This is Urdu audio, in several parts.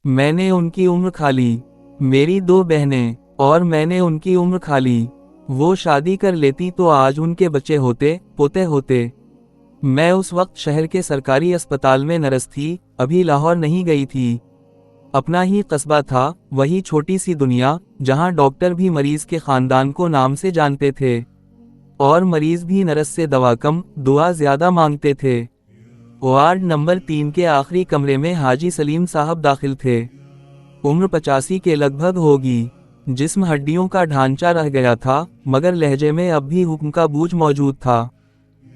میں نے ان کی عمر کھا لی، میری 2 بہنیں اور میں نے ان کی عمر کھا لی۔ وہ شادی کر لیتی تو آج ان کے بچے ہوتے، پوتے ہوتے۔ میں اس وقت شہر کے سرکاری اسپتال میں نرس تھی، ابھی لاہور نہیں گئی تھی۔ اپنا ہی قصبہ تھا، وہی چھوٹی سی دنیا جہاں ڈاکٹر بھی مریض کے خاندان کو نام سے جانتے تھے اور مریض بھی نرس سے دوا کم، دعا زیادہ مانگتے تھے۔ وارڈ نمبر 3 کے آخری کمرے میں حاجی سلیم صاحب داخل تھے۔ عمر 85 کے لگ بھگ ہوگی، جسم ہڈیوں کا ڈھانچہ رہ گیا تھا، مگر لہجے میں اب بھی حکم کا بوجھ موجود تھا،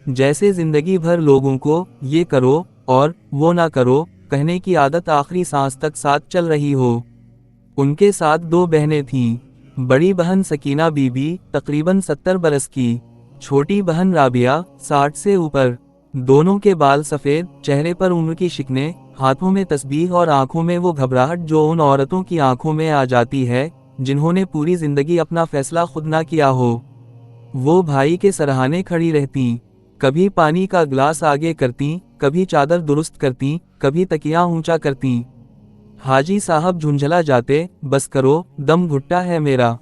جیسے زندگی بھر لوگوں کو یہ کرو اور وہ نہ کرو کہنے کی عادت آخری سانس تک ساتھ چل رہی ہو۔ ان کے ساتھ 2 بہنیں تھیں، بڑی بہن سکینہ بی بی تقریباً 70 برس کی، چھوٹی بہن رابعہ 60 سے اوپر۔ دونوں کے بال سفید، چہرے پر عمر کی شکنیں، ہاتھوں میں تسبیح اور آنکھوں میں وہ گھبراہٹ جو ان عورتوں کی آنکھوں میں آ جاتی ہے جنہوں نے پوری زندگی اپنا فیصلہ خود نہ کیا ہو۔ وہ بھائی کے سرہانے کھڑی رہتیں، کبھی پانی کا گلاس آگے کرتیں، کبھی چادر درست کرتیں، کبھی تکیہ اونچا کرتیں۔ حاجی صاحب جھنجھلا جاتے، بس کرو، دم گھٹتا ہے میرا۔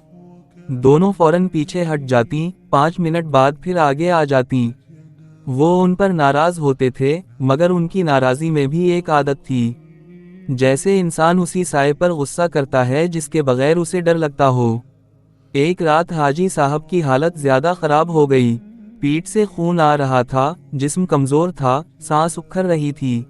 دونوں فوراً پیچھے ہٹ جاتیں، 5 منٹ بعد پھر آگے آ جاتیں۔ وہ ان پر ناراض ہوتے تھے، مگر ان کی ناراضی میں بھی ایک عادت تھی، جیسے انسان اسی سائے پر غصہ کرتا ہے جس کے بغیر اسے ڈر لگتا ہو۔ ایک رات حاجی صاحب کی حالت زیادہ خراب ہو گئی، پیٹ سے خون آ رہا تھا، جسم کمزور تھا، سانس اکھڑ رہی تھی۔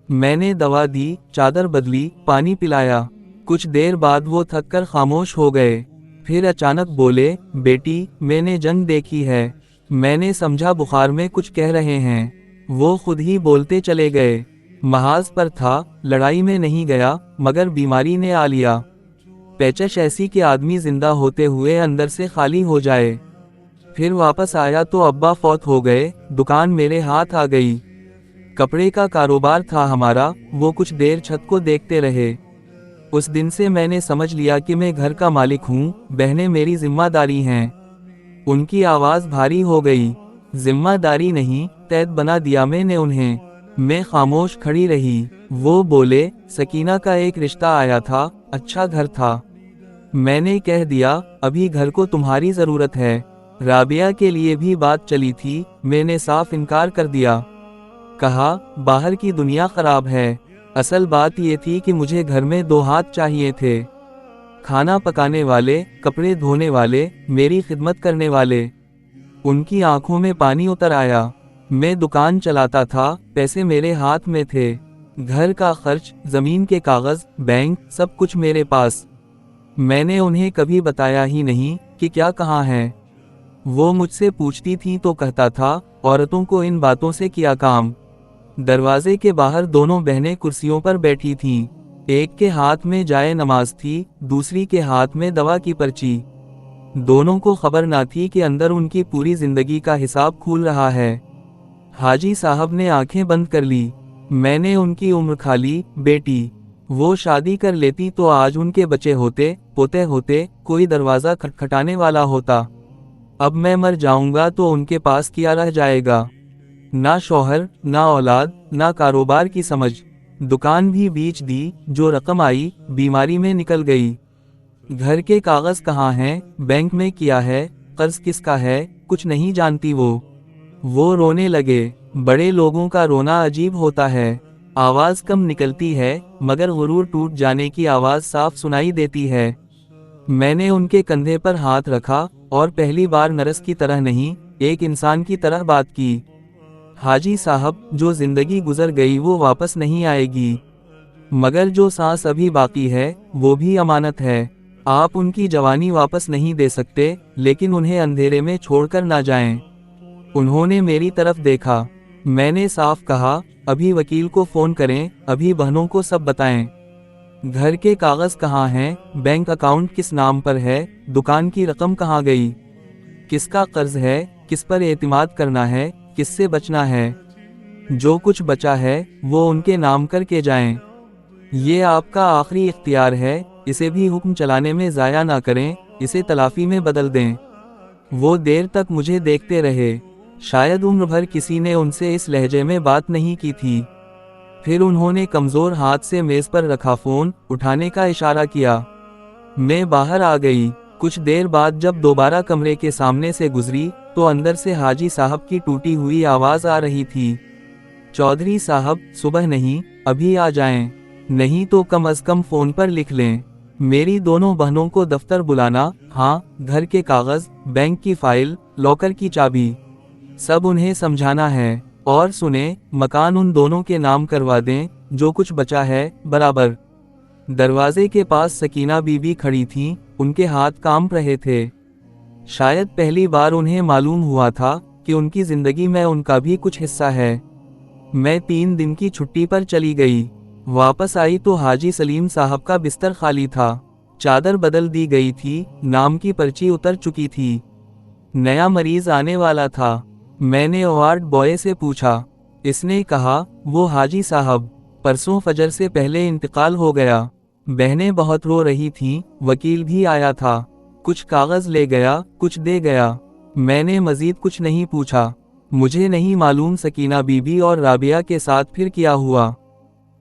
میں نے دوا دی، چادر بدلی، پانی پلایا۔ کچھ دیر بعد وہ تھک کر خاموش ہو گئے، پھر اچانک بولے، بیٹی میں نے جنگ دیکھی ہے۔ میں نے سمجھا بخار میں کچھ کہہ رہے ہیں، وہ خود ہی بولتے چلے گئے، محاذ پر تھا، لڑائی میں نہیں گیا، مگر بیماری نے آ لیا۔ پیچش ایسی کہ آدمی زندہ ہوتے ہوئے اندر سے خالی ہو جائے۔ پھر واپس آیا تو ابا فوت ہو گئے، دکان میرے ہاتھ آ گئی۔ کپڑے کا کاروبار تھا ہمارا، وہ کچھ دیر چھت کو دیکھتے رہے۔ اس دن سے میں نے سمجھ لیا کہ میں گھر کا مالک ہوں، بہنیں میری ذمہ داری ہیں۔ ان کی آواز بھاری ہو گئی، ذمہ داری نہیں، قید بنا دیا میں نے انہیں۔ میں خاموش کھڑی رہی۔ وہ بولے، سکینہ کا ایک رشتہ آیا تھا، اچھا گھر تھا۔ میں نے کہہ دیا، ابھی گھر کو تمہاری ضرورت ہے۔ رابعہ کے لیے بھی بات چلی تھی، میں نے صاف انکار کر دیا۔ کہا، باہر کی دنیا خراب ہے، اصل بات یہ تھی کہ مجھے گھر میں 2 ہاتھ چاہیے تھے، کھانا پکانے والے، کپڑے دھونے والے، میری خدمت کرنے والے۔ ان کی آنکھوں میں پانی اتر آیا۔ میں دکان چلاتا تھا، پیسے میرے ہاتھ میں تھے، گھر کا خرچ، زمین کے کاغذ، بینک، سب کچھ میرے پاس۔ میں نے انہیں کبھی بتایا ہی نہیں کہ کیا کہاں ہے۔ وہ مجھ سے پوچھتی تھی تو کہتا تھا، عورتوں کو ان باتوں سے کیا کام۔ دروازے کے باہر دونوں بہنیں کرسیوں پر بیٹھی تھیں، ایک کے ہاتھ میں جائے نماز تھی، دوسری کے ہاتھ میں دوا کی پرچی۔ دونوں کو خبر نہ تھی کہ اندر ان کی پوری زندگی کا حساب کھول رہا ہے۔ حاجی صاحب نے آنکھیں بند کر لی۔ میں نے ان کی عمر کھا لی، بیٹی وہ شادی کر لیتی تو آج ان کے بچے ہوتے، پوتے ہوتے، کوئی دروازہ کھٹکھٹانے والا ہوتا۔ اب میں مر جاؤں گا تو ان کے پاس کیا رہ جائے گا؟ نہ شوہر، نہ اولاد، نہ کاروبار کی سمجھ۔ دکان بھی بیچ دی، جو رقم آئی بیماری میں نکل گئی۔ گھر کے کاغذ کہاں ہیں، بینک میں کیا ہے، قرض کس کا ہے، کچھ نہیں جانتی وہ رونے لگے۔ بڑے لوگوں کا رونا عجیب ہوتا ہے، آواز کم نکلتی ہے، مگر غرور ٹوٹ جانے کی آواز صاف سنائی دیتی ہے۔ میں نے ان کے کندھے پر ہاتھ رکھا اور پہلی بار نرس کی طرح نہیں، ایک انسان کی طرح بات کی۔ حاجی صاحب، جو زندگی گزر گئی وہ واپس نہیں آئے گی، مگر جو سانس ابھی باقی ہے وہ بھی امانت ہے۔ آپ ان کی جوانی واپس نہیں دے سکتے، لیکن انہیں اندھیرے میں چھوڑ کر نہ جائیں۔ انہوں نے میری طرف دیکھا۔ میں نے صاف کہا، ابھی وکیل کو فون کریں، ابھی بہنوں کو سب بتائیں۔ گھر کے کاغذ کہاں ہیں، بینک اکاؤنٹ کس نام پر ہے، دکان کی رقم کہاں گئی، کس کا قرض ہے، کس پر اعتماد کرنا ہے، کس سے بچنا ہے۔ جو کچھ بچا ہے وہ ان کے نام کر کے جائیں۔ یہ آپ کا آخری اختیار ہے، اسے بھی حکم چلانے میں ضائع نہ کریں، اسے تلافی میں بدل دیں۔ وہ دیر تک مجھے دیکھتے رہے، شاید عمر بھر کسی نے ان سے اس لہجے میں بات نہیں کی تھی۔ پھر انہوں نے کمزور ہاتھ سے میز پر رکھا فون اٹھانے کا اشارہ کیا۔ میں باہر آ گئی۔ کچھ دیر بعد جب دوبارہ کمرے کے سامنے سے گزری تو اندر سے حاجی صاحب کی ٹوٹی ہوئی آواز آ رہی تھی، چودھری صاحب صبح نہیں، ابھی آ جائیں، نہیں تو کم از کم فون پر لکھ لیں۔ میری دونوں بہنوں کو دفتر بلانا، ہاں، گھر کے کاغذ، بینک کی فائل، لاکر کی چابی، سب انہیں سمجھانا ہے۔ اور سنیں، مکان ان دونوں کے نام کروا دیں، جو کچھ بچا ہے، برابر۔ دروازے کے پاس سکینہ بی بی کھڑی تھیں، ان کے ہاتھ کانپ رہے تھے۔ شاید پہلی بار انہیں معلوم ہوا تھا کہ ان کی زندگی میں ان کا بھی کچھ حصہ ہے۔ میں 3 دن کی چھٹی پر چلی گئی۔ واپس آئی تو حاجی سلیم صاحب کا بستر خالی تھا، چادر بدل دی گئی تھی، نام کی پرچی اتر چکی تھی، نیا مریض آنے والا تھا۔ میں نے وارڈ بوائے سے پوچھا، اس نے کہا، وہ حاجی صاحب پرسوں فجر سے پہلے انتقال ہو گیا۔ بہنیں بہت رو رہی تھیں، وکیل بھی آیا تھا، کچھ کاغذ لے گیا، کچھ دے گیا۔ میں نے مزید کچھ نہیں پوچھا۔ مجھے نہیں معلوم سکینہ بی بی اور رابعہ کے ساتھ پھر کیا ہوا،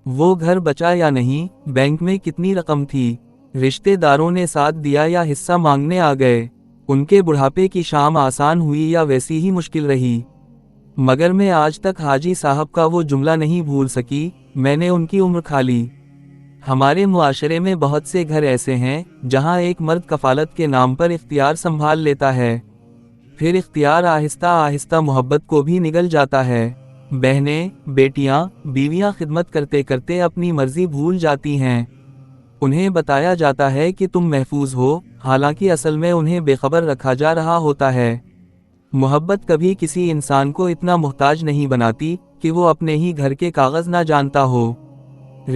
وہ گھر بچا یا نہیں، بینک میں کتنی رقم تھی، رشتے داروں نے ساتھ دیا یا حصہ مانگنے آ گئے، ان کے بڑھاپے کی شام آسان ہوئی یا ویسی ہی مشکل رہی۔ مگر میں آج تک حاجی صاحب کا وہ جملہ نہیں بھول سکی، میں نے ان کی عمر کھا لی۔ ہمارے معاشرے میں بہت سے گھر ایسے ہیں جہاں ایک مرد کفالت کے نام پر اختیار سنبھال لیتا ہے، پھر اختیار آہستہ آہستہ محبت کو بھی نگل جاتا ہے۔ بہنیں، بیٹیاں، بیویاں خدمت کرتے کرتے اپنی مرضی بھول جاتی ہیں۔ انہیں بتایا جاتا ہے کہ تم محفوظ ہو، حالانکہ اصل میں انہیں بے خبر رکھا جا رہا ہوتا ہے۔ محبت کبھی کسی انسان کو اتنا محتاج نہیں بناتی کہ وہ اپنے ہی گھر کے کاغذ نہ جانتا ہو۔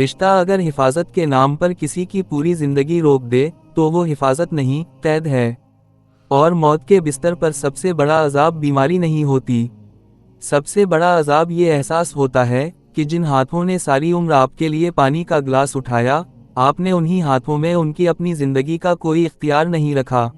رشتہ اگر حفاظت کے نام پر کسی کی پوری زندگی روک دے تو وہ حفاظت نہیں، قید ہے۔ اور موت کے بستر پر سب سے بڑا عذاب بیماری نہیں ہوتی، سب سے بڑا عذاب یہ احساس ہوتا ہے کہ جن ہاتھوں نے ساری عمر آپ کے لیے پانی کا گلاس اٹھایا، آپ نے انہی ہاتھوں میں ان کی اپنی زندگی کا کوئی اختیار نہیں رکھا۔